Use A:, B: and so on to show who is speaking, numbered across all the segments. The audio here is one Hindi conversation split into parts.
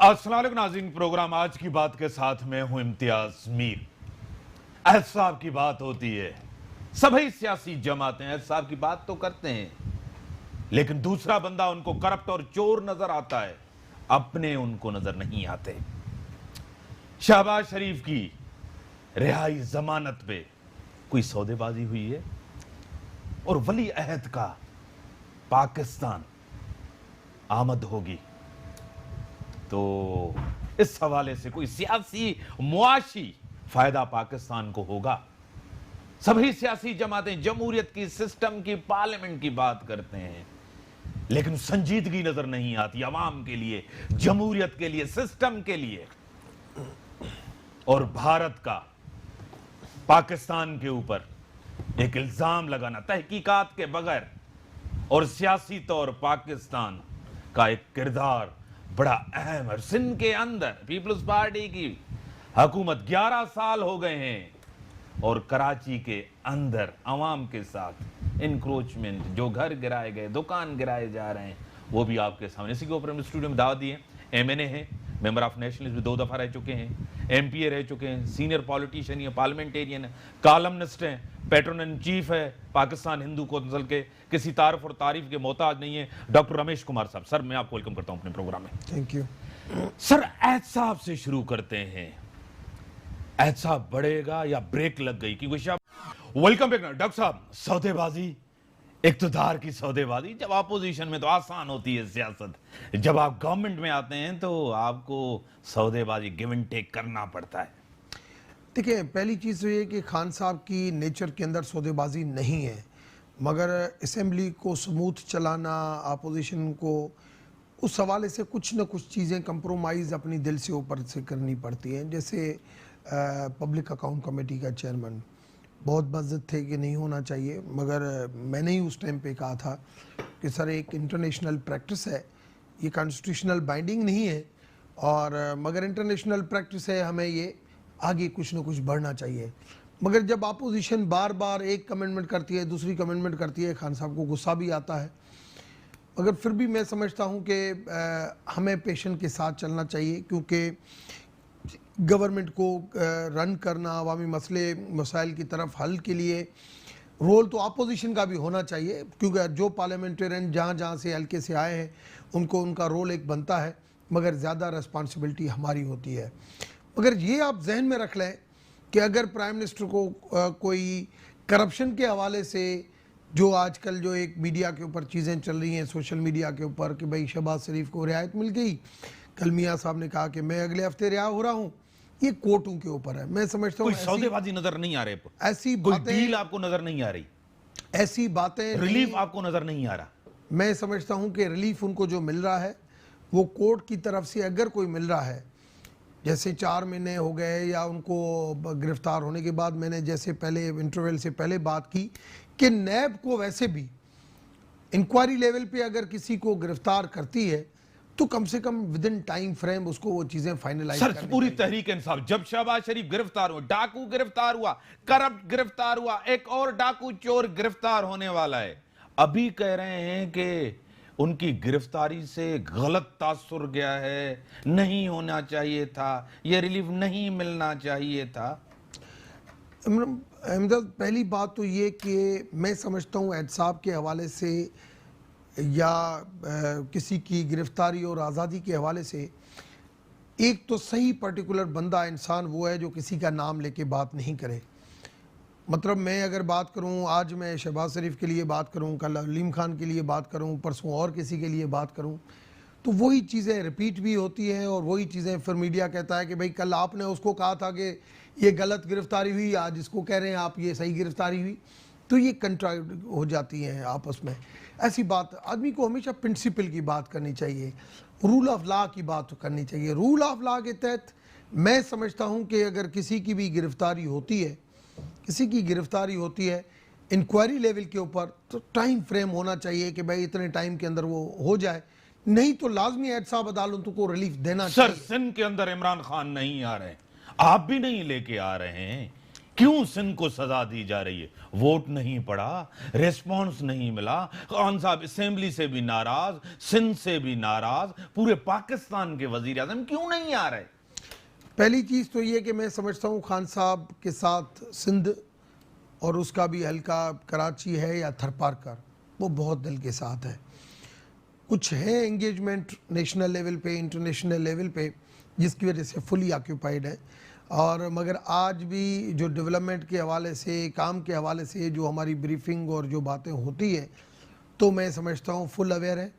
A: अस्सलाम वालेकुम नाज़रीन, प्रोग्राम आज की बात के साथ में हूं इम्तियाज मीर। अहद साहब की बात होती है, सभी सियासी जमातें अहद साहब की बात तो करते हैं, लेकिन दूसरा बंदा उनको करप्ट और चोर नजर आता है, अपने उनको नजर नहीं आते। शहबाज शरीफ की रिहाई जमानत पे कोई सौदेबाजी हुई है और वली अहद का पाकिस्तान आमद होगी, तो इस हवाले से कोई सियासी मुआशी फायदा पाकिस्तान को होगा। सभी सियासी जमातें जमहूरियत की, सिस्टम की, पार्लियामेंट की बात करते हैं, लेकिन संजीदगी नजर नहीं आती अवाम के लिए, जमहूरियत के लिए, सिस्टम के लिए। और भारत का पाकिस्तान के ऊपर एक इल्जाम लगाना तहकीकात के बगैर, और सियासी तौर पाकिस्तान का एक किरदार बड़ा अहम है। सिंध के अंदर पीपल्स पार्टी की हुकूमत 11 साल हो गए हैं, और कराची के अंदर अवाम के साथ इंक्रोचमेंट, जो घर गिराए गए, दुकान गिराए जा रहे हैं, वो भी आपके सामने। इसी के ऊपर हम स्टूडियो में दावत दिए। MNA हैं, मेंबर ऑफ नेशनलिस्ट भी 2 दफा रह चुके हैं, MPA रह चुके हैं, सीनियर पॉलिटिशियन या पार्लियामेंटेरियन है, कॉलमनिस्ट हैं, पैट्रन इन चीफ है पाकिस्तान हिंदू कौंसिल के, किसी तारीफ और तारीफ के मोहताज नहीं है, डॉक्टर रमेश कुमार साहब। सर, मैं आपको वेलकम करता हूं अपने प्रोग्राम में।
B: थैंक यू
A: सर, अहद साहब से शुरू करते हैं। अहद साहब बढ़ेगा या ब्रेक लग गई? क्योंकि वेलकम बैक डॉक्टर साहब। सौदेबाजी, इक्तदार की सौदेबाजी, जब अपोजिशन में तो आसान होती है सियासत, जब आप गवर्नमेंट में आते हैं तो आपको सौदेबाजी, गिव एंड टेक करना पड़ता है।
B: देखिए, पहली चीज़ तो ये कि खान साहब की नेचर के अंदर सौदेबाजी नहीं है, मगर असेंबली को स्मूथ चलाना, अपोजिशन को उस हवाले से कुछ न कुछ चीज़ें कंप्रोमाइज़ अपनी दिल से ऊपर से करनी पड़ती हैं। जैसे पब्लिक अकाउंट कमेटी का चेयरमैन बहुत मस्जिद थे कि नहीं होना चाहिए, मगर मैंने ही उस टाइम पे कहा था कि सर, एक इंटरनेशनल प्रैक्टिस है, ये कॉन्स्टिट्यूशनल बाइंडिंग नहीं है, और मगर इंटरनेशनल प्रैक्टिस है, हमें ये आगे कुछ न कुछ बढ़ना चाहिए। मगर जब अपोजिशन बार बार एक कमेंटमेंट करती है, दूसरी कमेंटमेंट करती है, खान साहब को गुस्सा भी आता है। मगर फिर भी मैं समझता हूँ कि हमें पेशेंस के साथ चलना चाहिए, क्योंकि गवर्नमेंट को रन करना, अवामी मसले मसाइल की तरफ हल के लिए रोल तो अपोजिशन का भी होना चाहिए, क्योंकि जो पार्लियामेंटेरियन जहाँ जहाँ से हल्के से आए हैं उनको उनका रोल एक बनता है, मगर ज़्यादा रिस्पॉन्सिबिलिटी हमारी होती है। मगर ये आप जहन में रख लें कि अगर प्राइम मिनिस्टर को कोई करप्शन के हवाले से, जो आजकल जो एक मीडिया के ऊपर चीज़ें चल रही हैं, सोशल मीडिया के ऊपर, कि भाई शहबाज शरीफ को रियायत मिल गई, कल मियाँ साहब ने कहा कि मैं अगले हफ्ते रिहा हो रहा हूँ, ये कोर्टों के ऊपर है। मैं समझता हूँ
A: सौदेबाजी नजर नहीं आ रहे,
B: ऐसी
A: कोई डील आपको नजर नहीं आ रही,
B: ऐसी बातें,
A: रिलीफ आपको नजर नहीं आ रहा।
B: मैं समझता हूँ कि रिलीफ उनको जो मिल रहा है वो कोर्ट की तरफ से अगर कोई मिल रहा है, जैसे 4 महीने हो गए या उनको गिरफ्तार होने के बाद, मैंने जैसे पहले इंटरवल से पहले बात की कि नैब को वैसे भी इंक्वायरी लेवल पे अगर किसी को गिरफ्तार करती है तो कम से come with in time frame उसको वो चीजें फाइनलाइज
A: सर, पूरी तहरीक इंसाफ, जब शहबाज शरीफ गिरफ्तार हुआ, डाकू गिरफ्तार हुआ, करप्ट गिरफ्तार हुआ, एक और डाकू चोर गिरफ्तार होने वाला है, अभी कह रहे हैं कि उनकी गिरफ्तारी से गलत तासुर गया है, नहीं होना चाहिए था, ये रिलीफ नहीं मिलना चाहिए था।
B: अहमद, पहली बात तो ये कि मैं समझता हूँ अहद साहब के हवाले से या किसी की गिरफ्तारी और आज़ादी के हवाले से, एक तो सही पर्टिकुलर बंदा, इंसान वो है जो किसी का नाम लेके बात नहीं करे। मतलब मैं अगर बात करूं, आज मैं शहबाज शरीफ के लिए बात करूं, कल अलीम खान के लिए बात करूं, परसों और किसी के लिए बात करूं, तो वही चीज़ें रिपीट भी होती हैं, और वही चीज़ें फिर मीडिया कहता है कि भाई कल आपने उसको कहा था कि ये गलत गिरफ्तारी हुई, आज इसको कह रहे हैं आप ये सही गिरफ्तारी हुई, तो ये कंट्राडिक्ट हो जाती हैं आपस में। ऐसी बात, आदमी को हमेशा प्रिंसिपल की बात करनी चाहिए, रूल ऑफ लॉ की बात करनी चाहिए। रूल ऑफ लॉ के तहत मैं समझता हूँ कि अगर किसी की भी गिरफ्तारी होती है, किसी की गिरफ्तारी होती है इंक्वायरी लेवल के ऊपर, तो टाइम फ्रेम होना चाहिए कि भाई इतने टाइम के अंदर वो हो जाए, नहीं तो लाजमी अहद साहब अदालतों को रिलीफ देना चाहिए।
A: सर, सिंध के अंदर इमरान खान नहीं आ रहे, आप भी नहीं लेके आ रहे हैं, क्यों सिंध को सजा दी जा रही है? वोट नहीं पड़ा, रिस्पांस नहीं मिला। खान साहब असेंबली से भी नाराज, सिंध से भी नाराज, पूरे पाकिस्तान के वजीर आजम क्यों नहीं आ रहे?
B: पहली चीज़ तो ये कि मैं समझता हूँ खान साहब के साथ सिंध और उसका भी हल्का कराची है या थरपारकर, वो बहुत दिल के साथ है। कुछ है एंगेजमेंट नेशनल लेवल पे, इंटरनेशनल लेवल पे, जिसकी वजह से फुली ऑक्यूपाइड है। और मगर आज भी जो डेवलपमेंट के हवाले से, काम के हवाले से जो हमारी ब्रीफिंग और जो बातें होती है, तो मैं समझता हूँ फुल अवेयर है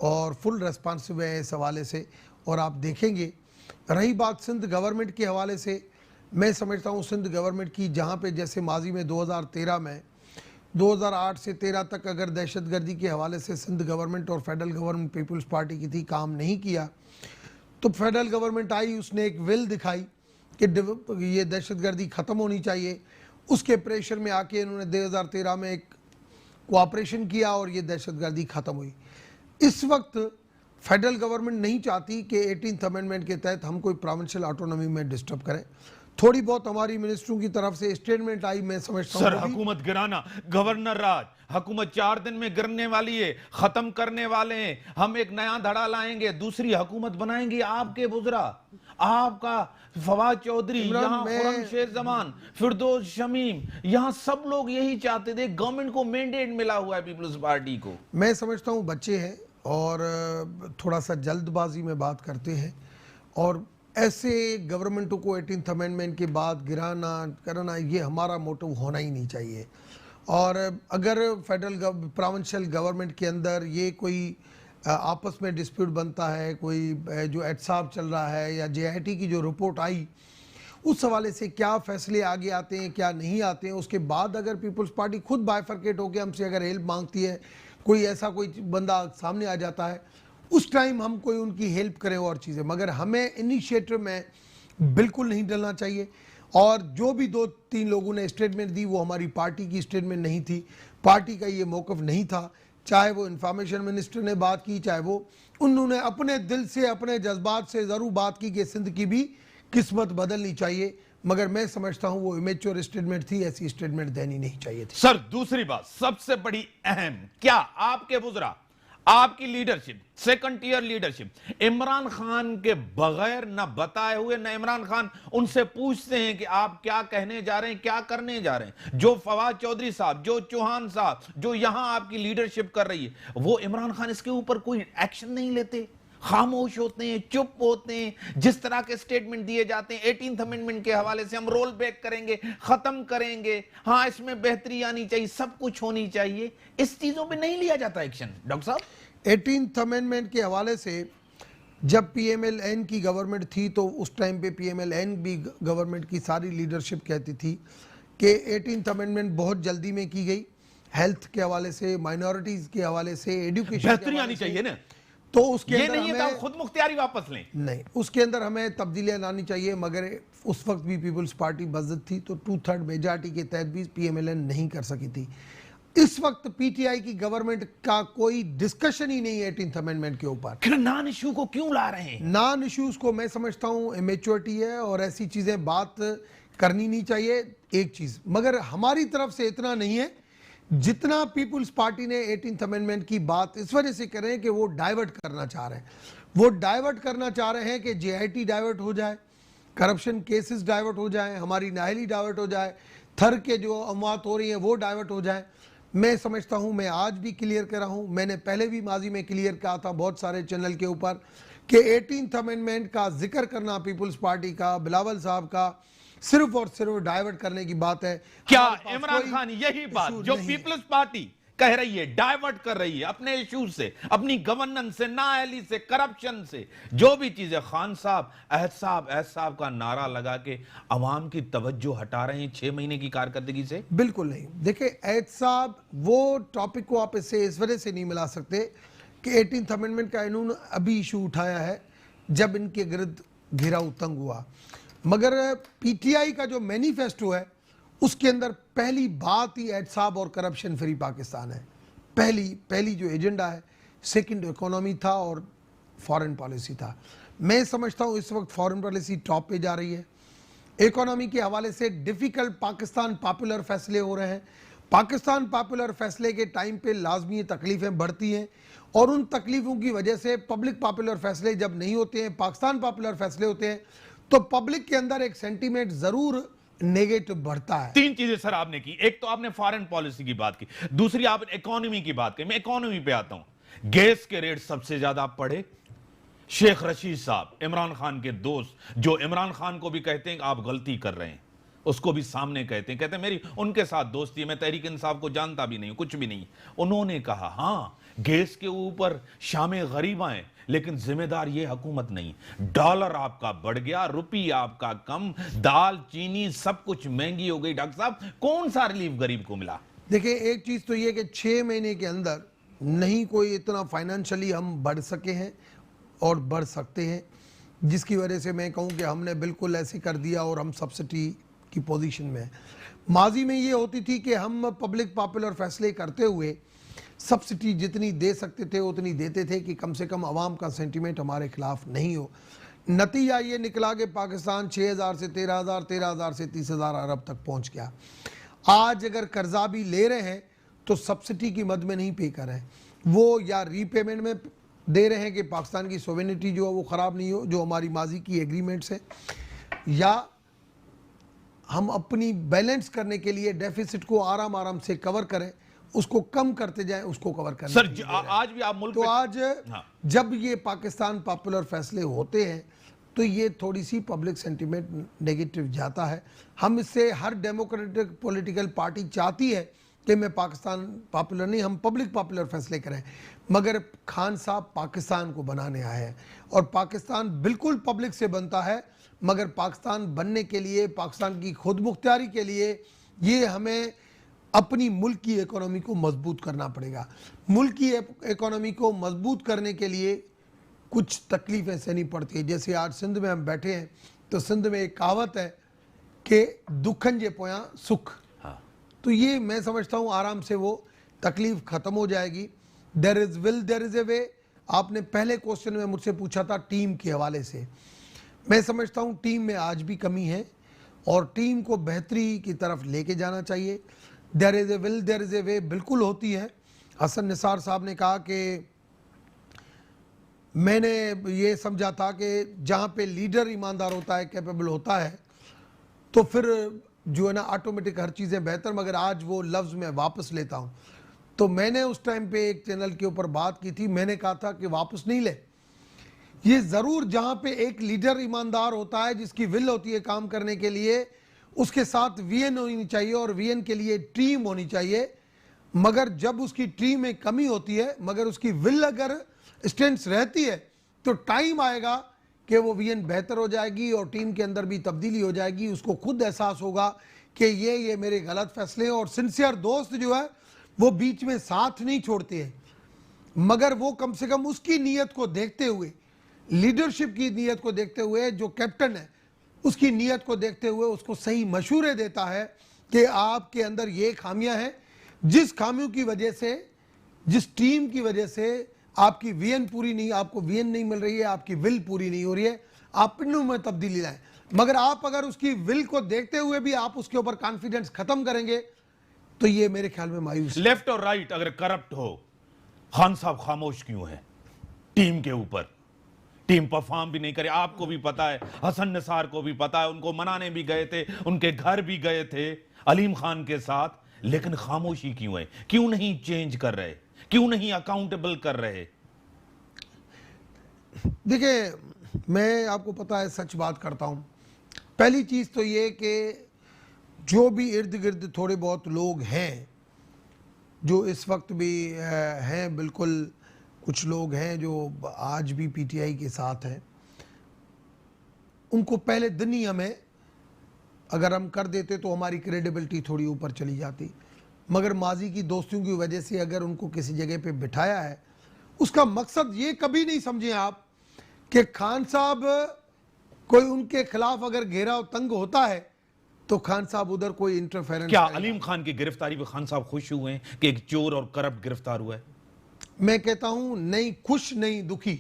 B: और फुल रेस्पॉन्सिव है इस हवाले से। और आप देखेंगे, रही बात सिंध गवर्नमेंट के हवाले से, मैं समझता हूँ सिंध गवर्नमेंट की जहाँ पे जैसे माजी में 2013 में 2008 से 13 तक अगर दहशतगर्दी के हवाले से सिंध गवर्नमेंट और फेडरल गवर्नमेंट पीपल्स पार्टी की थी, काम नहीं किया, तो फेडरल गवर्नमेंट आई, उसने एक विल दिखाई कि ये दहशतगर्दी ख़त्म होनी चाहिए। उसके प्रेशर में आके इन्होंने 2013 में एक कोऑपरेशन किया और ये दहशतगर्दी ख़त्म हुई। इस वक्त फेडरल गवर्नमेंट नहीं चाहती कि 18th अमेंडमेंट के तहत हम कोई प्रोविंशियल ऑटोनॉमी में डिस्टर्ब करें। थोड़ी बहुत हमारी मिनिस्टरों की तरफ से स्टेटमेंट आई, मैं समझता हूँ
A: सर हुकूमत गिराना, गवर्नर राज, हुकूमत 4 दिन में गिरने वाली है, खत्म करने वाले हैं, हम एक नया धड़ा लाएंगे, दूसरी हुकूमत बनाएंगे। आपके बुजरा, आपका फवाद चौधरी, यहाँ खुर्रमशेर जमान, फिरदौस शमीम, यहाँ सब लोग यही चाहते थे। गवर्नमेंट को मैंडेट मिला हुआ है पीपल्स पार्टी को।
B: मैं समझता हूँ बच्चे हैं और थोड़ा सा जल्दबाजी में बात करते हैं, और ऐसे गवर्नमेंटों को 18th अमेंडमेंट के बाद गिराना करना, ये हमारा मोटिव होना ही नहीं चाहिए। और अगर फेडरल प्रोविंशियल गवर्नमेंट के अंदर ये कोई आपस में डिस्प्यूट बनता है, कोई जो एहतसाब चल रहा है या JIT की जो रिपोर्ट आई, उस हवाले से क्या फैसले आगे आते हैं क्या नहीं आते हैं, उसके बाद अगर पीपल्स पार्टी खुद बाइफरकेट होकर हमसे अगर हेल्प मांगती है, कोई ऐसा कोई बंदा सामने आ जाता है, उस टाइम हम कोई उनकी हेल्प करें और चीज़ें, मगर हमें इनिशिएटिव में बिल्कुल नहीं डलना चाहिए। और जो भी 2-3 लोगों ने स्टेटमेंट दी, वो हमारी पार्टी की स्टेटमेंट नहीं थी, पार्टी का ये मौक़िफ़ नहीं था। चाहे वो इंफॉर्मेशन मिनिस्टर ने बात की, चाहे वो उन्होंने अपने दिल से, अपने जज्बात से ज़रूर बात की कि सिंध की भी किस्मत बदलनी चाहिए, मगर मैं समझता हूँ वो इमेच्योर स्टेटमेंट थी, ऐसी स्टेटमेंट देनी नहीं चाहिए थी।
A: सर दूसरी बात सबसे बड़ी अहम, क्या आपके बुजरा, आपकी leadership, second tier leadership, Imran Khan के बगैर न बताए हुए, न इमरान खान उनसे पूछते हैं कि आप क्या कहने जा रहे हैं, क्या करने जा रहे हैं, जो फवाद चौधरी साहब, जो चौहान साहब, जो यहां आपकी लीडरशिप कर रही है, वो इमरान खान इसके ऊपर कोई एक्शन नहीं लेते, खामोश होते हैं, चुप होते हैं। जिस तरह के स्टेटमेंट दिए जाते हैं 18th अमेंडमेंट के हवाले से, हम रोल बैक करेंगे, खत्म करेंगे, हाँ इसमें बेहतरी आनी चाहिए, सब कुछ होनी चाहिए, इस चीजों पे नहीं लिया जाता एक्शन। डॉक्टर साहब
B: 18th अमेंडमेंट के हवाले से जब PMLN की गवर्नमेंट थी, तो उस टाइम पे PMLN भी गवर्नमेंट की सारी लीडरशिप कहती थी कि 18th अमेंडमेंट बहुत जल्दी में की गई, हेल्थ के हवाले से, माइनॉरिटीज के हवाले से, एजुकेशन
A: बेहतरी आनी चाहिए ना,
B: तो उसके
A: ये
B: अंदर
A: नहीं है
B: हमें
A: खुद मुख्तियारी वापस लें,
B: नहीं, उसके अंदर हमें तब्दीलियां लानी चाहिए। मगर उस वक्त भी पीपल्स पार्टी मस्जिद थी, तो 2/3 मेजॉरिटी के तहत भी PMLN नहीं कर सकी थी। इस वक्त PTI की गवर्नमेंट का कोई डिस्कशन ही नहीं है 18th अमेंडमेंट के ऊपर।
A: नॉन इशू को क्यों ला रहे हैं?
B: नॉन इश्यूज को मैं समझता हूँ इमेच्योरिटी है और ऐसी चीजें बात करनी नहीं चाहिए। एक चीज मगर हमारी तरफ से इतना नहीं है जितना पीपल्स पार्टी ने 18th अमेंडमेंट की बात इस वजह से कर रहे हैं कि वो डाइवर्ट करना चाह रहे हैं। वो डाइवर्ट करना चाह रहे हैं कि JIT डाइवर्ट हो जाए, करप्शन केसेस डाइवर्ट हो जाए, हमारी नाहली डाइवर्ट हो जाए, थर के जो अमवात हो रही हैं वो डाइवर्ट हो जाए। मैं समझता हूं, मैं आज भी क्लियर कर रहा हूं, मैंने पहले भी माजी में क्लियर कहा था बहुत सारे चैनल के ऊपर कि 18th अमेंडमेंट का जिक्र करना पीपल्स पार्टी का, बिलावल साहब का, सिर्फ और सिर्फ डाइवर्ट करने की बात है।
A: क्या इमरान खान यही बात जो पीपल्स पार्टी कह रही है डाइवर्ट कर रही है अपने इशू से, अपनी गवर्नेंस से, नाअहली से, करप्शन से, जो भी चीजें, खान साहब एहसाब का नारा लगा के अवाम की तवज्जो हटा रहे हैं 6 महीने की कारकर्दगी से?
B: बिल्कुल नहीं। देखिए एहसाब वो टॉपिक को आप इससे इस वजह से नहीं मिला सकते कि 18th अमेंडमेंट का इन्होंने अभी इशू उठाया है जब इनके गिरद घेराव तंग हुआ, मगर PTI का जो मैनिफेस्टो है उसके अंदर पहली बात ही एहतसाब और करप्शन फ्री पाकिस्तान है। पहली जो एजेंडा है, सेकंड इकोनॉमी था और फॉरेन पॉलिसी था। मैं समझता हूँ इस वक्त फॉरेन पॉलिसी टॉप पे जा रही है इकोनॉमी के हवाले से डिफिकल्ट पाकिस्तान पॉपुलर फैसले हो रहे हैं। पाकिस्तान पॉपुलर फैसले के टाइम पे लाजमी तकलीफें बढ़ती हैं और उन तकलीफों की वजह से पब्लिक पॉपुलर फैसले जब नहीं होते हैं, पाकिस्तान पॉपुलर फैसले होते हैं, तो पब्लिक के अंदर एक सेंटीमेंट जरूर नेगेटिव बढ़ता है।
A: 3 चीजें सर आपने की। एक तो आपने फॉरेन पॉलिसी की बात की, दूसरी आपने इकोनॉमी की बात की। मैं इकोनॉमी पे आता हूं। गैस के रेट सबसे ज्यादा पड़े। शेख रशीद साहब, इमरान खान के दोस्त, जो इमरान खान को भी कहते हैं कि आप गलती कर रहे हैं, उसको भी सामने कहते हैं मेरी उनके साथ दोस्ती है, मैं तहरीक इंसाफ को जानता भी नहीं, कुछ भी नहीं। उन्होंने कहा हां, गैस के ऊपर शामें गरीबा हैं, लेकिन जिम्मेदार ये हुकूमत नहीं। डॉलर आपका बढ़ गया, रुपया आपका कम, दाल चीनी सब कुछ महंगी हो गई। डॉक्टर साहब, कौन सा रिलीफ गरीब को मिला?
B: देखिए, एक चीज तो ये कि 6 महीने के अंदर नहीं कोई इतना फाइनेंशियली हम बढ़ सके हैं और बढ़ सकते हैं, जिसकी वजह से मैं कहूँ कि हमने बिल्कुल ऐसे कर दिया और हम सब्सिडी की पोजीशन में हैं। माजी में ये होती थी कि हम पब्लिक पॉपुलर फैसले करते हुए सब्सिडी जितनी दे सकते थे उतनी देते थे कि कम से कम आवाम का सेंटीमेंट हमारे खिलाफ नहीं हो। नतीजा ये निकला कि पाकिस्तान 6,000 से 13,000, 13,000 से 30,000 अरब तक पहुंच गया। आज अगर कर्जा भी ले रहे हैं तो सब्सिडी की मद में नहीं पे कर रहे हैं, वो या रीपेमेंट में दे रहे हैं कि पाकिस्तान की सोवेनिटी जो है वो ख़राब नहीं हो, जो हमारी माजी की एग्रीमेंट्स है, या हम अपनी बैलेंस करने के लिए डेफिसिट को आराम आराम से कवर करें, उसको कम करते जाएं, उसको कवर करने
A: सर आज भी आप मुल्क
B: तो आज
A: हाँ।
B: जब ये पाकिस्तान पॉपुलर फैसले होते हैं तो ये थोड़ी सी पब्लिक सेंटीमेंट नेगेटिव जाता है। हम इससे, हर डेमोक्रेटिक पॉलिटिकल पार्टी चाहती है कि मैं पाकिस्तान पॉपुलर नहीं, हम पब्लिक पॉपुलर फैसले करें, मगर खान साहब पाकिस्तान को बनाने आए हैं और पाकिस्तान बिल्कुल पब्लिक से बनता है, मगर पाकिस्तान बनने के लिए, पाकिस्तान की खुद मुख्तियारी के लिए, ये हमें अपनी मुल्क की इकोनॉमी को मजबूत करना पड़ेगा। मुल्क की इकोनॉमी को मजबूत करने के लिए कुछ तकलीफें सहनी पड़ती है। जैसे आज सिंध में हम बैठे हैं तो सिंध में एक कहावत है कि दुखन जे पोया सुख।
A: हाँ।
B: तो ये मैं समझता हूँ आराम से वो तकलीफ ख़त्म हो जाएगी। There is will there is a way. आपने पहले क्वेश्चन में मुझसे पूछा था टीम के हवाले से, मैं समझता हूँ टीम में आज भी कमी है और टीम को बेहतरी की तरफ लेके जाना चाहिए। There is a will there is a way बिल्कुल होती है। हसन निसार साहब ने कहा कि मैंने ये समझा था कि जहाँ पे लीडर ईमानदार होता है, कैपेबल होता है, तो फिर जो है ना ऑटोमेटिक हर चीज़ें बेहतर, मगर आज वो लफ्ज़ मैं वापस लेता हूँ। तो मैंने उस टाइम पे एक चैनल के ऊपर बात की थी, मैंने कहा था कि वापस नहीं ले, ये ज़रूर जहाँ पे एक लीडर ईमानदार होता है, जिसकी विल होती है काम करने के लिए, उसके साथ वीएन होनी चाहिए और वीएन के लिए टीम होनी चाहिए। मगर जब उसकी टीम में कमी होती है, मगर उसकी विल अगर स्ट्रेंथ रहती है, तो टाइम आएगा कि वो वीएन बेहतर हो जाएगी और टीम के अंदर भी तब्दीली हो जाएगी। उसको खुद एहसास होगा कि ये मेरे गलत फैसले हैं। और सिंसियर दोस्त जो है वो बीच में साथ नहीं छोड़ते हैं, मगर वो कम से कम उसकी नीयत को देखते हुए, लीडरशिप की नीयत को देखते हुए, जो कैप्टन है उसकी नीयत को देखते हुए उसको सही मशूरे देता है कि आपके अंदर ये खामियां हैं, जिस खामियों की वजह से, जिस टीम की वजह से आपकी वीएन पूरी नहीं, आपको वीएन नहीं मिल रही है, आपकी विल पूरी नहीं हो रही है, आप पिंडों में तब्दीली लाएं। मगर आप अगर उसकी विल को देखते हुए भी आप उसके ऊपर कॉन्फिडेंस खत्म करेंगे तो ये मेरे ख्याल में मायूस।
A: लेफ्ट और राइट अगर करप्ट हो, खान साहब खामोश क्यों है टीम के ऊपर? टीम परफॉर्म भी नहीं करे, आपको भी पता है, हसन निसार को भी पता है, उनको मनाने भी गए थे, उनके घर भी गए थे अलीम खान के साथ, लेकिन खामोशी क्यों है? क्यों नहीं चेंज कर रहे? क्यों नहीं अकाउंटेबल कर रहे?
B: देखिए, मैं आपको पता है सच बात करता हूं। पहली चीज तो ये कि जो भी इर्द गिर्द थोड़े बहुत लोग हैं जो इस वक्त भी हैं, बिल्कुल कुछ लोग हैं जो आज भी पीटीआई के साथ हैं, उनको पहले दिन ही हमें अगर हम कर देते तो हमारी क्रेडिबिलिटी थोड़ी ऊपर चली जाती। मगर माजी की दोस्तियों की वजह से अगर उनको किसी जगह पे बिठाया है, उसका मकसद ये कभी नहीं समझें आप कि खान साहब कोई उनके खिलाफ अगर घेराव तंग होता है तो खान साहब उधर कोई इंटरफेरेंस।
A: क्या अलीम खान की गिरफ्तारी पर खान साहब खुश हुए हैं कि एक चोर और करप्ट गिरफ्तार हुआ है? मैं
B: कहता हूं नहीं खुश नहीं दुखी।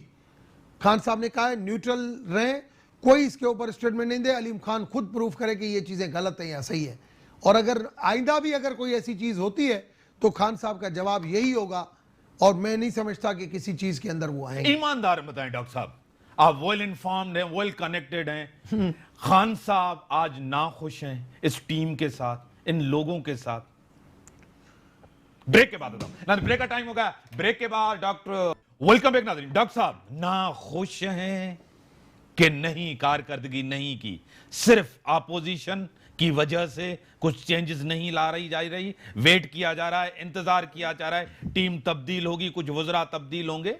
B: खान साहब ने कहा है न्यूट्रल रहें, कोई इसके ऊपर स्टेटमेंट नहीं दे, अलीम खान खुद प्रूफ करे कि ये चीजें गलत है या सही है। और अगर आइंदा भी अगर कोई ऐसी चीज होती है तो खान साहब का जवाब यही होगा, और मैं नहीं समझता कि किसी चीज के अंदर वो आएंगे।
A: ईमानदार बताएं डॉक्टर साहब, आप वेल इन्फॉर्म्ड हैं, वेल कनेक्टेड हैं, खान साहब आज नाखुश हैं इस टीम के साथ, इन लोगों के साथ? ब्रेक के बाद बताओ, ब्रेक का टाइम हो गया। ब्रेक के बाद डॉक्टर, वेलकम बैक नाज़रीन। डॉक्टर साहब नाखुश हैं कि नहीं, कारकर्दगी नहीं की, सिर्फ अपोजिशन की वजह से कुछ चेंजेस नहीं ला रही जा रही, वेट किया जा रहा है, इंतजार किया जा रहा है, टीम तब्दील होगी, कुछ वज़रा तब्दील होंगे?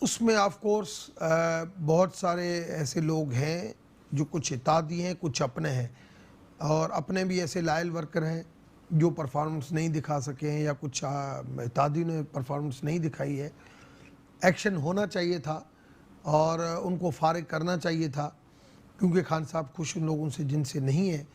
B: उसमें ऑफ कोर्स बहुत सारे ऐसे लोग हैं जो कुछ इत्तेहादी हैं, कुछ अपने हैं, और अपने भी ऐसे लायल वर्कर हैं जो परफॉर्मेंस नहीं दिखा सके हैं, या कुछ इत्तेहादी ने परफॉर्मेंस नहीं दिखाई है। एक्शन होना चाहिए था और उनको फारिग करना चाहिए था, क्योंकि खान साहब खुश उन लोगों से जिनसे नहीं है।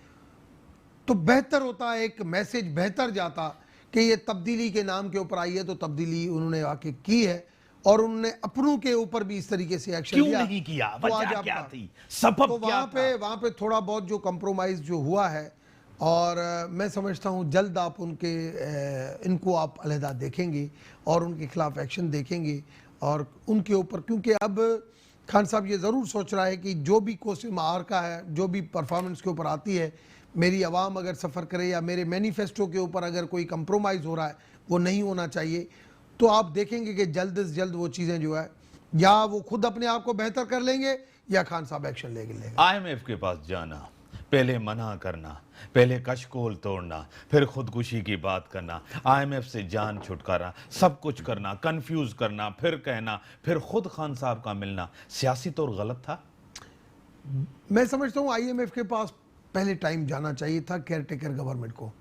B: तो बेहतर होता, एक मैसेज बेहतर जाता कि ये तब्दीली के नाम के ऊपर आई है, तो तब्दीली उन्होंने आके की है, और उन्होंने अपनों के ऊपर भी इस तरीके से एक्शन
A: क्यों
B: लिया।
A: नहीं किया?
B: तो
A: वजह
B: आज
A: क्या
B: आपका-
A: थी? सबब
B: तो
A: क्या था?
B: वहाँ पे थोड़ा बहुत जो कंप्रोमाइज जो हुआ है, और मैं समझता हूँ जल्द आप इनको आप अलहदा देखेंगे और उनके खिलाफ एक्शन देखेंगे, और उनके ऊपर, क्योंकि अब खान साहब ये ज़रूर सोच रहा है कि जो भी क्वेश्चन मार का है, जो भी परफॉर्मेंस के ऊपर आती है, मेरी आवाम अगर सफ़र करे या मेरे मैनिफेस्टो के ऊपर अगर कोई कंप्रोमाइज़ हो रहा है, वो नहीं होना चाहिए। तो आप देखेंगे कि जल्द से जल्द वो चीज़ें जो है, या वो खुद अपने आप को बेहतर कर लेंगे, या खान साहब एक्शन लेंगे।
A: IMF के पास जाना, पहले मना करना, पहले कशकोल तोड़ना, फिर खुदकुशी की बात करना, IMF से जान छुटकारा, सब कुछ करना, कंफ्यूज करना, फिर कहना, फिर खुद खान साहब का मिलना, सियासी तौर गलत था?
B: मैं समझता हूँ IMF के पास पहले टाइम जाना चाहिए था केयरटेकर गवर्नमेंट को,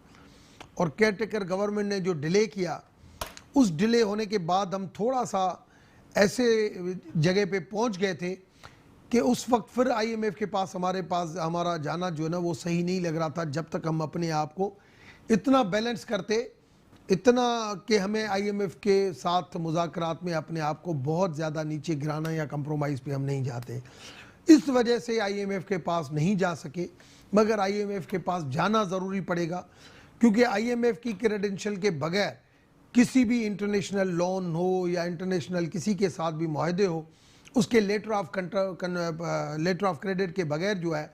B: और केयरटेकर गवर्नमेंट ने जो डिले किया, उस डिले होने के बाद हम थोड़ा सा ऐसे जगह पे पहुंच गए थे कि उस वक्त फिर IMF के पास हमारा जाना जो है ना, वो सही नहीं लग रहा था, जब तक हम अपने आप को इतना बैलेंस करते, इतना कि हमें IMF के साथ मुज़ाकरात में अपने आप को बहुत ज़्यादा नीचे गिराना या कंप्रोमाइज़ पे हम नहीं जाते। इस वजह से IMF के पास नहीं जा सके, मगर IMF के पास जाना ज़रूरी पड़ेगा, क्योंकि IMF की क्रेडेंशियल के बगैर किसी भी इंटरनेशनल लोन हो या इंटरनेशनल किसी के साथ भी मुआहदे हो, उसके लेटर ऑफ क्रेडिट के बगैर जो है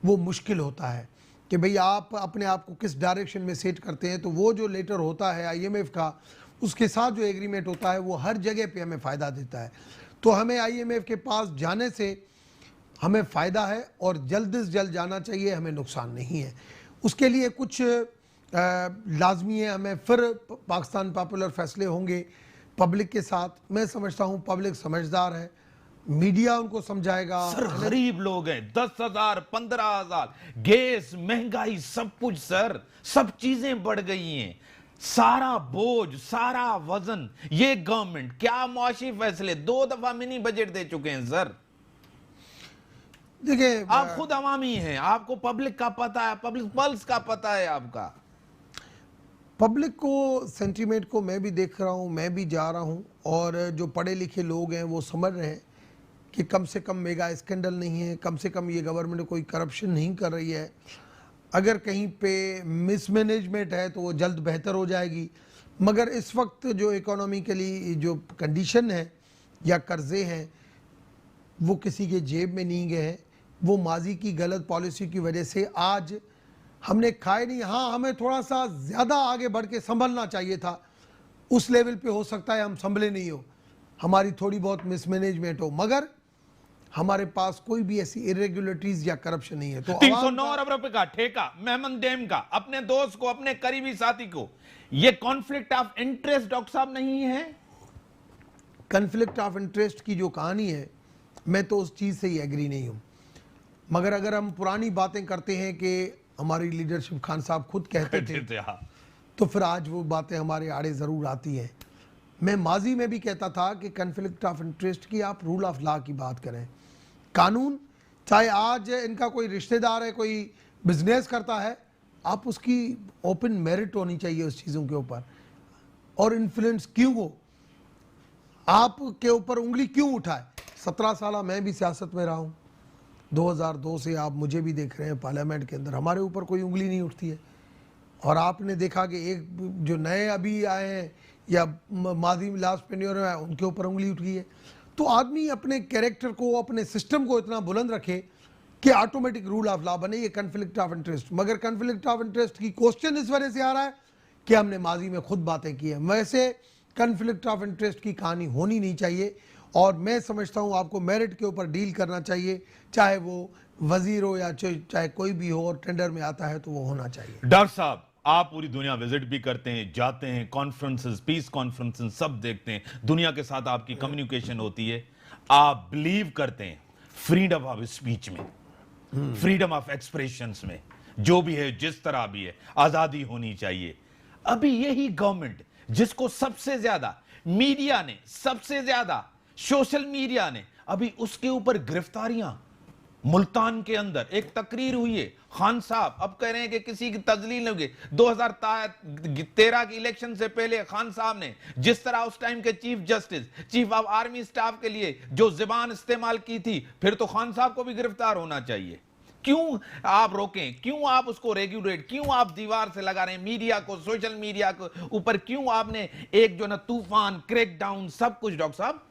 B: वो मुश्किल होता है कि भाई आप अपने आप को किस डायरेक्शन में सेट करते हैं। तो वो जो लेटर होता है IMF का, उसके साथ जो एग्रीमेंट होता है, वो हर जगह पे हमें फ़ायदा देता है। तो हमें IMF के पास जाने से हमें फ़ायदा है, और जल्द से जल्द जाना चाहिए, हमें नुकसान नहीं है। उसके लिए कुछ लाजमी है, हमें फिर पाकिस्तान पॉपुलर फैसले होंगे पब्लिक के साथ। मैं समझता हूँ पब्लिक समझदार है, मीडिया उनको समझाएगा।
A: सर गरीब लोग हैं, 10,000 15,000, गैस, महंगाई, सब कुछ सर, सब चीजें बढ़ गई हैं, सारा बोझ, सारा वजन ये गवर्नमेंट, क्या मुआशी फैसले, 2 दफा मिनी बजट दे चुके हैं सर।
B: देखिए,
A: आप खुद अवामी हैं, आपको पब्लिक का पता है, पब्लिक पल्स का पता है आपका।
B: पब्लिक को सेंटीमेंट को मैं भी देख रहा हूँ, मैं भी जा रहा हूँ, और जो पढ़े लिखे लोग हैं वो समझ रहे हैं कि कम से कम मेगा स्कैंडल नहीं है, कम से कम ये गवर्नमेंट कोई करप्शन नहीं कर रही है। अगर कहीं पे मिसमैनेजमेंट है तो वो जल्द बेहतर हो जाएगी, मगर इस वक्त जो इकोनॉमिकली जो कंडीशन है या कर्जे हैं, वो किसी के जेब में नहीं गए हैं, वो माजी की गलत पॉलिसी की वजह से आज हमने खाए नहीं। हाँ, हमें थोड़ा सा ज़्यादा आगे बढ़ के संभलना चाहिए था, उस लेवल पे हो सकता है हम संभले नहीं हो, हमारी थोड़ी बहुत मिसमैनेजमेंट हो, मगर हमारे पास कोई भी ऐसी इरेगुलरिटीज या करप्शन नहीं है। तो
A: 309 अरब रुपए का ठेका मेहमन डैम का अपने दोस्त को, अपने करीबी साथी को, ये कॉन्फ्लिक्ट ऑफ इंटरेस्ट डॉक्टर साहब नहीं है?
B: कन्फ्लिक्ट ऑफ इंटरेस्ट की जो कहानी है, मैं तो उस चीज़ से ही एग्री नहीं हूँ। मगर अगर हम पुरानी बातें करते हैं कि हमारी लीडरशिप खान साहब खुद कहते थे, तो फिर आज वो बातें हमारे आड़े ज़रूर आती हैं। मैं माजी में भी कहता था कि कन्फ्लिक्ट ऑफ इंटरेस्ट की आप रूल ऑफ लॉ की बात करें, कानून, चाहे आज इनका कोई रिश्तेदार है, कोई बिजनेस करता है, आप उसकी ओपन मेरिट होनी चाहिए उस चीज़ों के ऊपर, और इन्फ्लुएंस क्यों हो, आपके ऊपर उंगली क्यों उठाए, 17 साल मैं भी सियासत में रहा हूँ, 2002 से आप मुझे भी देख रहे हैं पार्लियामेंट के अंदर, हमारे ऊपर कोई उंगली नहीं उठती है। और आपने देखा कि एक जो नए अभी आए हैं या माजी लास्ट टेन्योर में आए, उनके ऊपर उंगली उठ गई है। तो आदमी अपने कैरेक्टर को, अपने सिस्टम को इतना बुलंद रखे कि ऑटोमेटिक रूल ऑफ लॉ बने। ये कन्फ्लिक्ट ऑफ इंटरेस्ट, मगर कन्फ्लिक्ट ऑफ इंटरेस्ट की क्वेश्चन इस वजह से आ रहा है कि हमने माजी में खुद बातें की हैं। वैसे कन्फ्लिक्ट ऑफ इंटरेस्ट की कहानी होनी नहीं चाहिए, और मैं समझता हूँ आपको मेरिट के ऊपर डील करना चाहिए, चाहे वो वजीर हो या चाहे कोई भी हो, और टेंडर में आता है तो वो होना चाहिए।
A: डॉक्टर साहब, आप पूरी दुनिया विजिट भी करते हैं, जाते हैं, कॉन्फ्रेंसेस, पीस कॉन्फ्रेंसेस सब देखते हैं, दुनिया के साथ आपकी कम्युनिकेशन होती है। आप बिलीव करते हैं फ्रीडम ऑफ स्पीच में, फ्रीडम ऑफ एक्सप्रेशंस में, जो भी है जिस तरह भी है आजादी होनी चाहिए। अभी यही गवर्नमेंट जिसको सबसे ज्यादा मीडिया ने, सबसे ज्यादा सोशल मीडिया ने, अभी उसके ऊपर गिरफ्तारियां, मुल्तान के अंदर एक तकरीर हुई है, खान साहब अब कह रहे हैं कि किसी की तजलील होगी। 2013 के इलेक्शन से पहले खान साहब ने जिस तरह उस टाइम के chief justice, chief of army staff के लिए जो जुबान इस्तेमाल की थी, फिर तो खान साहब को भी गिरफ्तार होना चाहिए। क्यों आप रोकें, क्यों आप उसको रेगुलेट, क्यों आप दीवार से लगा रहे हैं मीडिया को, सोशल मीडिया के ऊपर क्यों आपने एक जो ना तूफान, क्रैकडाउन, सब कुछ। डॉक्टर साहब,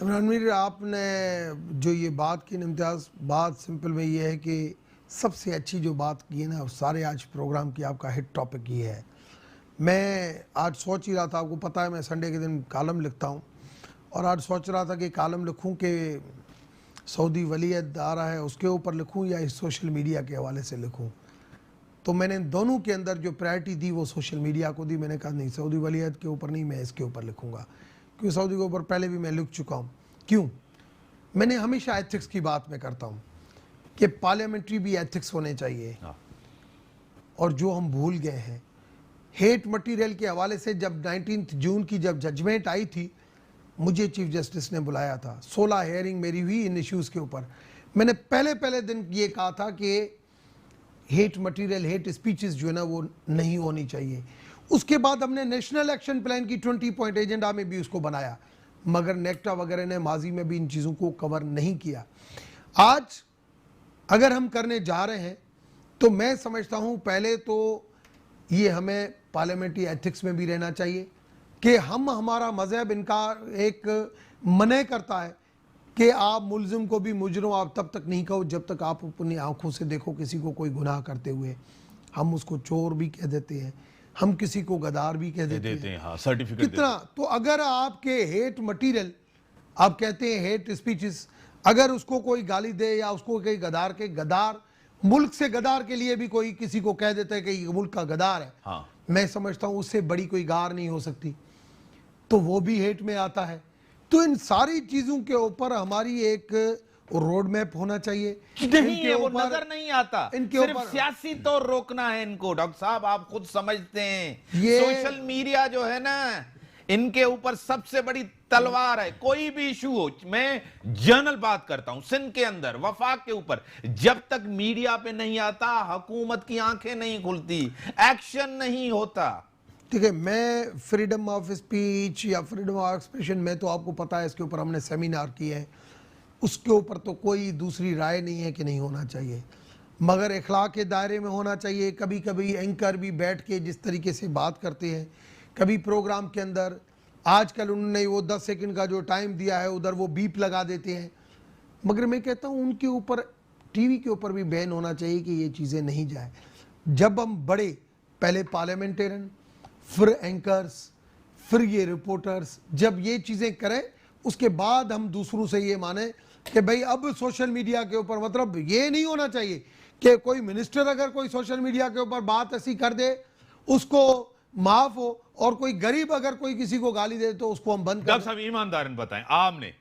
B: इमरान मीर, आपने जो ये बात की ना इम्तियाज़, बात सिंपल में ये है कि सबसे अच्छी जो बात की है ना सारे आज प्रोग्राम की, आपका हिट टॉपिक ये है। मैं आज सोच ही रहा था, आपको पता है मैं संडे के दिन कॉलम लिखता हूँ, और आज सोच रहा था कि कॉलम लिखूँ कि सऊदी वलीयत आ रहा है उसके ऊपर लिखूँ या इस सोशल मीडिया के हवाले से लिखूँ। तो मैंने दोनों के अंदर जो प्रायोरिटी दी वो सोशल मीडिया को दी। मैंने कहा नहीं, सऊदी वलीयत के ऊपर नहीं, मैं इसके ऊपर लिखूँगा, क्योंकि सऊदी के ऊपर पहले भी मैं लिख चुका हूँ। क्यों? मैंने हमेशा एथिक्स की बात मैं करता हूँ कि पार्लियामेंट्री भी एथिक्स होने चाहिए, और जो हम भूल गए हैं हेट मटेरियल के हवाले से। जब 19 जून की जब जजमेंट आई थी, मुझे चीफ जस्टिस ने बुलाया था, 16 हेयरिंग मेरी हुई इन इश्यूज़ के ऊपर। मैंने पहले दिन ये कहा था कि हेट मटेरियल, हेट स्पीचेस जो है ना वो नहीं होनी चाहिए। उसके बाद हमने नेशनल एक्शन प्लान की 20 पॉइंट एजेंडा में भी उसको बनाया, मगर नेक्टा वगैरह ने माजी में भी इन चीज़ों को कवर नहीं किया। आज अगर हम करने जा रहे हैं तो मैं समझता हूँ पहले तो ये हमें पार्लियामेंट्री एथिक्स में भी रहना चाहिए कि हमारा मजहब इनका एक मने करता है कि आप मुलजिम को भी मुजरिम आप तब तक नहीं कहो जब तक आप अपनी आंखों से देखो किसी को कोई गुनाह करते हुए। हम उसको चोर भी कह देते हैं, हम किसी को गदार भी कह देते हैं।
A: हाँ, सर्टिफिकेट
B: कितना तो अगर आपके हेट मटेरियल, आप कहते हैं हेट स्पीचेस, अगर उसको कोई गाली दे या उसको कोई गदार के गदार, मुल्क से गदार के लिए भी कोई किसी को कह देता है कि ये मुल्क का गदार है,
A: हाँ,
B: मैं समझता हूं उससे बड़ी कोई गार नहीं हो सकती, तो वो भी हेट में आता है। तो इन सारी चीजों के ऊपर हमारी एक रोड मैप होना चाहिए।
A: नहीं है, वो नजर नहीं आता।
B: इनके
A: सिर्फ
B: ऊपर
A: सियासी तौर रोकना है इनको। डॉक्टर साहब, आप खुद समझते हैं
B: ये
A: सोशल मीडिया जो है ना, इनके ऊपर सबसे बड़ी तलवार है। कोई भी इशू हो, मैं जनरल बात करता हूं, सिंध के अंदर वफाक के ऊपर, जब तक मीडिया पे नहीं आता हुकूमत की आंखें नहीं खुलती, एक्शन नहीं होता।
B: ठीक है, मैं फ्रीडम ऑफ स्पीच या फ्रीडम ऑफ एक्सप्रेशन, मैं तो आपको पता है इसके ऊपर हमने सेमिनार किए हैं, उसके ऊपर तो कोई दूसरी राय नहीं है कि नहीं होना चाहिए, मगर इखलाक के दायरे में होना चाहिए। कभी कभी एंकर भी बैठ के जिस तरीके से बात करते हैं, कभी प्रोग्राम के अंदर, आजकल उन्होंने वो 10 सेकंड का जो टाइम दिया है उधर वो बीप लगा देते हैं, मगर मैं कहता हूँ उनके ऊपर, टीवी के ऊपर भी बैन होना चाहिए कि ये चीज़ें नहीं जाए। जब हम बड़े, पहले पार्लियामेंटेरियन, फिर एंकर्स, फिर ये रिपोर्टर्स, जब ये चीज़ें करें उसके बाद हम दूसरों से ये माने कि भाई अब सोशल मीडिया के ऊपर, मतलब ये नहीं होना चाहिए कि कोई मिनिस्टर अगर कोई सोशल मीडिया के ऊपर बात ऐसी कर दे उसको माफ हो, और कोई गरीब अगर कोई किसी को गाली दे तो उसको हम बंद कर।
A: डॉक्टर साहब, ईमानदारन बताएं, आपने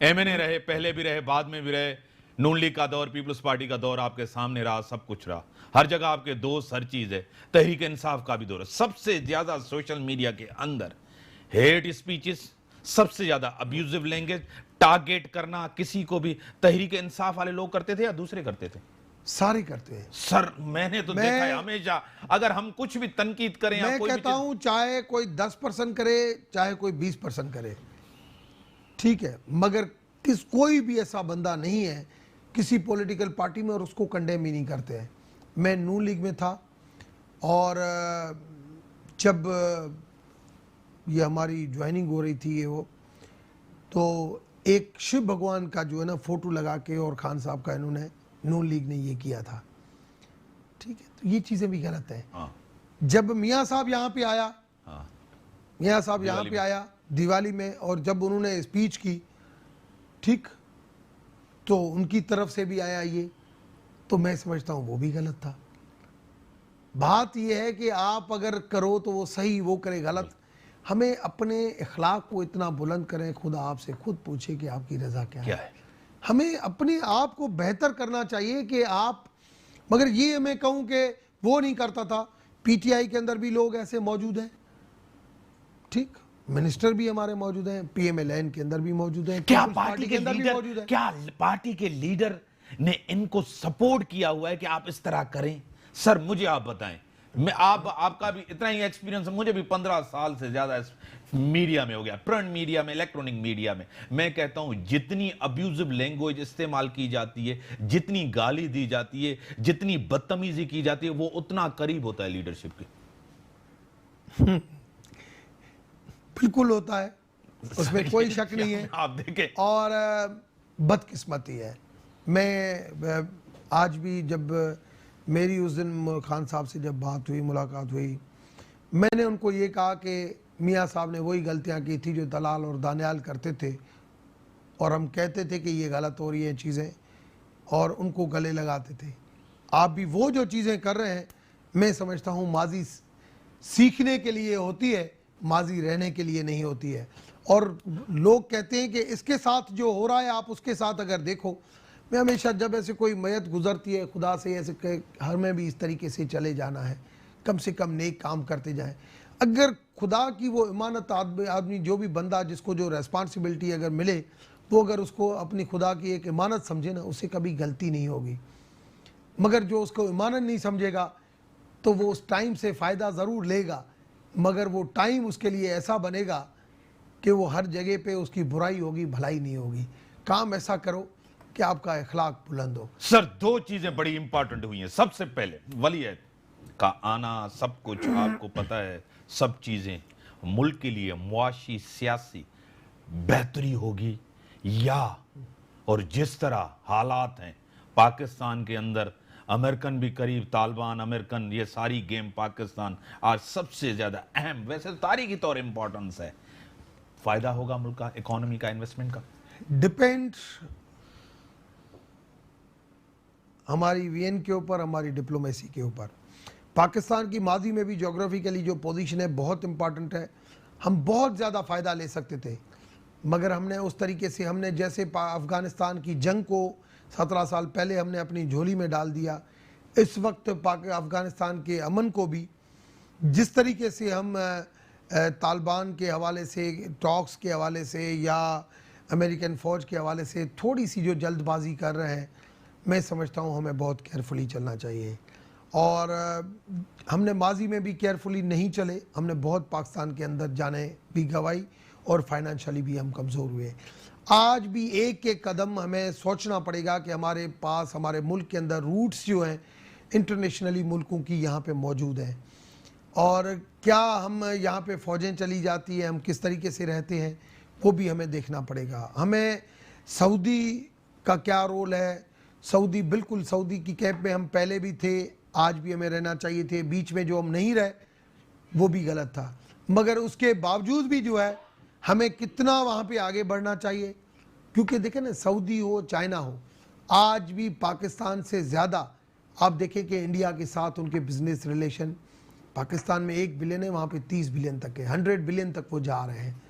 A: एमएनए रहे, पहले भी रहे, बाद में भी रहे, नून लीग का दौर, पीपल्स पार्टी का दौर आपके सामने रहा, सब कुछ रहा, हर जगह आपके दोस्त, हर चीज है, तहरीक इंसाफ का भी दौर है। सबसे ज्यादा सोशल मीडिया के अंदर हेट स्पीचेस, सबसे ज्यादा अब्यूजिव लैंग्वेज, टारगेट करना किसी को भी, तहरीक इंसाफ वाले लोग करते थे या दूसरे करते थे?
B: सारे करते हैं
A: सर, मैंने तो देखा है हमेशा, अगर हम कुछ भी तनकीद करें या
B: मैं
A: कोई
B: कहता हूं चाहे कोई 10% करे चाहे कोई 20% करे, ठीक है, मगर कि कोई भी ऐसा बंदा नहीं है किसी पॉलिटिकल पार्टी में और उसको कंडेम ही नहीं करते हैं। मैं नून लीग में था और जब ये हमारी ज्वाइनिंग हो रही थी वो, तो एक शिव भगवान का जो है ना फोटो लगा के और खान साहब का इन्होंने नून लीग ने ये किया था। ठीक है, तो ये चीज़ें भी गलत है। जब मियाँ साहब यहाँ पे आया, मियाँ साहब यहाँ पे आया दिवाली में, और जब उन्होंने स्पीच की, ठीक, तो उनकी तरफ से भी आया ये, तो मैं समझता हूँ वो भी गलत था। बात ये है कि आप अगर करो तो वो सही, वो करे गलत। हमें अपने अखलाक को इतना बुलंद करें, खुदा आपसे खुद पूछे कि आपकी रजा क्या है। हमें अपने आप को बेहतर करना चाहिए कि आप, मगर ये मैं कहूँ कि वो नहीं करता था। पीटीआई के अंदर भी लोग ऐसे मौजूद हैं, ठीक, मिनिस्टर भी हमारे मौजूद हैं, पीएमएलएन के अंदर भी मौजूद हैं,
A: क्या पार्टी के अंदर भी मौजूद है। क्या पार्टी के लीडर ने इनको सपोर्ट किया हुआ है कि आप इस तरह करें? सर मुझे आप बताएं, मैं आपका भी इतना ही एक्सपीरियंस है, मुझे भी 15 साल से ज्यादा मीडिया में हो गया, प्रिंट मीडिया में, इलेक्ट्रॉनिक मीडिया में। मैं कहता हूं जितनी अब्यूजिव लैंग्वेज इस्तेमाल की जाती है, जितनी गाली दी जाती है, जितनी बदतमीजी की जाती है, वो उतना करीब होता है लीडरशिप के।
B: बिल्कुल होता है, उसमें कोई शक नहीं है।
A: आप देखें,
B: और बदकिस्मती है। मैं आज भी, जब मेरी उस दिन खान साहब से जब बात हुई, मुलाकात हुई, मैंने उनको ये कहा कि मियाँ साहब ने वही गलतियाँ की थी जो दलाल और दानियाल करते थे, और हम कहते थे कि ये गलत हो रही हैं चीज़ें, और उनको गले लगाते थे। आप भी वो जो चीज़ें कर रहे हैं, मैं समझता हूँ माजी सीखने के लिए होती है, माजी रहने के लिए नहीं होती है। और लोग कहते हैं कि इसके साथ जो हो रहा है आप उसके साथ अगर देखो, मैं हमेशा जब ऐसे कोई मैयत गुजरती है, खुदा से ऐसे हर में भी इस तरीके से चले जाना है, कम से कम नेक काम करते जाएं। अगर खुदा की वो इमानत आदमी, जो भी बंदा जिसको जो रेस्पॉन्सिबिलिटी अगर मिले, वो अगर उसको अपनी खुदा की एक इमानत समझे ना, उससे कभी गलती नहीं होगी। मगर जो उसको इमानत नहीं समझेगा तो वो उस टाइम से फ़ायदा ज़रूर लेगा, मगर वो टाइम उसके लिए ऐसा बनेगा कि वो हर जगह पे उसकी बुराई होगी, भलाई नहीं होगी। काम ऐसा करो कि आपका अखलाक बुलंद हो।
A: सर दो चीजें बड़ी इंपॉर्टेंट हुई हैं। सबसे पहले वलीयत का आना, सब कुछ आपको पता है, सब चीजें मुल्क के लिए मुआशी सियासी बेहतरी होगी, या और जिस तरह हालात हैं पाकिस्तान के अंदर, अमेरिकन भी करीब, तालिबान, अमेरिकन, ये सारी गेम पाकिस्तान आज सबसे ज्यादा अहम, वैसे तो तारीखी तौर इंपॉर्टेंस है, फायदा होगा मुल्क का, इकोनॉमी का, इन्वेस्टमेंट का।
B: डिपेंड हमारी वीएन के ऊपर, हमारी डिप्लोमेसी के ऊपर। पाकिस्तान की माजी में भी जोग्राफिकली जो पोजीशन है बहुत इंपॉर्टेंट है। हम बहुत ज़्यादा फ़ायदा ले सकते थे, मगर हमने उस तरीके से, हमने जैसे अफ़गानिस्तान की जंग को 17 साल पहले हमने अपनी झोली में डाल दिया, इस वक्त अफ़गानिस्तान के अमन को भी जिस तरीके से हम तालिबान के हवाले से, टॉक्स के हवाले से, या अमेरिकन फ़ौज के हवाले से थोड़ी सी जो जल्दबाजी कर रहे हैं, मैं समझता हूँ हमें बहुत केयरफुली चलना चाहिए। और हमने माजी में भी केयरफुली नहीं चले, हमने बहुत पाकिस्तान के अंदर जाने भी गवाई, और फाइनेंशियली भी हम कमज़ोर हुए। आज भी एक एक कदम हमें सोचना पड़ेगा कि हमारे पास, हमारे मुल्क के अंदर रूट्स जो हैं इंटरनेशनली मुल्कों की यहाँ पे मौजूद हैं, और क्या हम यहाँ पे फ़ौजें चली जाती हैं, हम किस तरीके से रहते हैं, वो भी हमें देखना पड़ेगा। हमें सऊदी का क्या रोल है, सऊदी, बिल्कुल सऊदी की कैंप में हम पहले भी थे, आज भी हमें रहना चाहिए थे। बीच में जो हम नहीं रहे वो भी गलत था, मगर उसके बावजूद भी जो है हमें कितना वहाँ पे आगे बढ़ना चाहिए। क्योंकि देखें ना, सऊदी हो, चाइना हो, आज भी पाकिस्तान से ज़्यादा आप देखें कि इंडिया के साथ उनके बिजनेस रिलेशन, पाकिस्तान में 1 बिलियन है, वहाँ पे 30 बिलियन तक है, 100 बिलियन तक वो जा रहे हैं।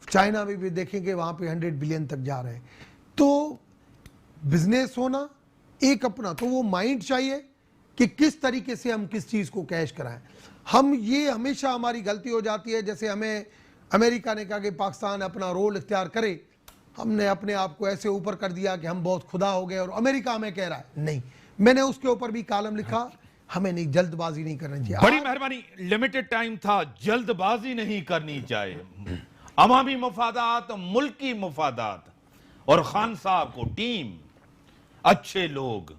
B: चाइना में भी देखेंगे वहाँ पे 100 बिलियन तक जा रहे हैं। तो बिजनेस होना एक अपना, तो वो माइंड चाहिए कि किस तरीके से हम किस चीज़ को कैश कराएं। हम ये हमेशा हमारी गलती हो जाती है, जैसे हमें अमेरिका ने कहा कि पाकिस्तान अपना रोल इख्तियार करे, हमने अपने आप को ऐसे ऊपर कर दिया कि हम बहुत खुदा हो गए, और अमेरिका हमें कह रहा है। नहीं, मैंने उसके ऊपर भी कॉलम लिखा, हमें नहीं, जल्दबाजी नहीं करनी चाहिए।
A: बड़ी मेहरबानी, लिमिटेड टाइम था, जल्दबाजी नहीं करनी चाहिए। अवामी मफादात, मुल्की मफादात, और खान साहब को टीम, अच्छे लोग,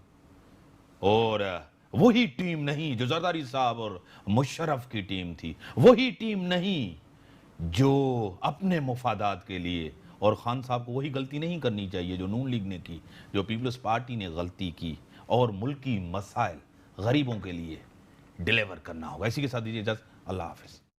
A: और वही टीम नहीं जो जरदारी साहब और मुशर्रफ की टीम थी, वही टीम नहीं जो अपने मुफादात के लिए, और खान साहब को वही गलती नहीं करनी चाहिए जो नून लीग ने की, जो पीपल्स पार्टी ने गलती की, और मुल्की मसाइल गरीबों के लिए डिलीवर करना होगा। इसी के साथ दीजिए इजाजत, अल्लाह हाफिज।